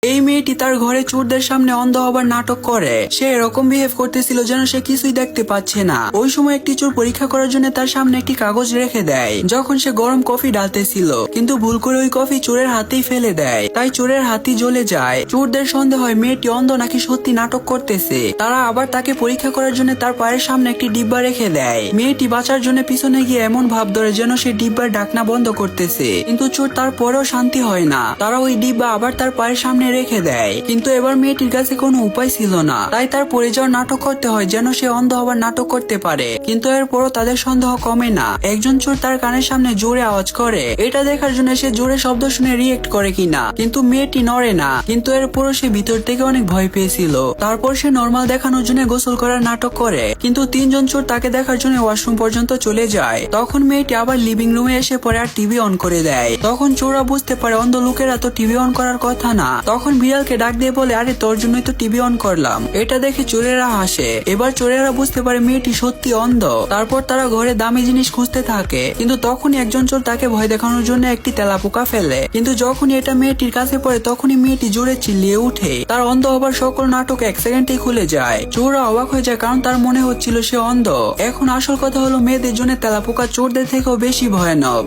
এই মেয়েটি তার ঘরে চোরদের সামনে অন্ধ হবার নাটক করে। সে এরকম বিহেভ করতেছিল যেন সে কিছুই দেখতে পাচ্ছে না। ওই সময় একটি চোর পরীক্ষা করার জন্য তার সামনে একটি কাগজ রেখে দেয় যখন সে গরম কফি ঢালতেছিল, কিন্তু ভুল করে ওই কফি চোরের হাতেই ফেলে দেয়, তাই চোরের হাতই জ্বলে যায়। চোরদের সন্দেহ হয় মেয়েটি অন্ধ নাকি সত্যি নাটক করতেছে। তারা আবার তাকে পরীক্ষা করার জন্য তার পায়ের সামনে একটি ডিব্বা রেখে দেয়। মেয়েটি বাঁচার জন্য পিছনে গিয়ে এমন ভাব ধরে যেন সে ডিব্বার ঢাকনা বন্ধ করতেছে, কিন্তু চোর তারপরেও শান্তি হয় না। তারা ওই ডিব্বা আবার তার পায়ের সামনে রেখে দেয়, কিন্তু এবার মেয়েটির কাছে কোনো উপায় ছিল না, তাই তার পড়ে যাওয়ার নাটক করতে হয় যেন সে অন্ধ হবার নাটক করতে পারে। কিন্তু এরপরও তাদের সন্দেহ কমে না। একজন চোর তার কানের সামনে জোরে আওয়াজ করে, এটা দেখার জন্য সে জোরে শব্দ শুনে রিয়েক্ট করে কিনা, কিন্তু মেয়েটি নড়ে না। কিন্তু এরপরও সে ভিতর থেকে অনেক ভয় পেয়েছিল। তারপর সে নর্মাল দেখানোর জন্য গোসল করার নাটক করে, কিন্তু তিনজন চোর তাকে দেখার জন্য ওয়াশরুম পর্যন্ত চলে যায়। তখন মেয়েটি আবার লিভিং রুমে এসে পড়ে আর টিভি অন করে দেয়। তখন চোররা বুঝতে পারে অন্ধ লোকেরা তো টিভি অন করার কথা না। তখন বিড়ালকে ডাক দিয়ে বলে, আরে তোর জন্যই তো টিভি অন করলাম। এটা দেখে চোরেরা হাসে। এবার চোরেরা বুঝতে পারে মেয়েটি সত্যি অন্ধ। তারপর তারা ঘরে দামি জিনিস খুঁজতে থাকে, কিন্তু তখনই একজন চোর তাকে ভয় দেখানোর জন্য একটি তেলাপোকা ফেলে, কিন্তু যখনই এটা মেয়েটির কাছে পড়ে তখনই মেয়েটি জোরে চিল্লিয়ে উঠে। তার অন্ধ হবার সকল নাটক এক সেকেন্ডেই খুলে যায়। চোররা অবাক হয়ে যায়, কারণ তার মনে হচ্ছিল সে অন্ধ। এখন আসল কথা হলো মেয়েদের জন্য তেলাপোকা চোরদের থেকেও বেশি ভয়ানক।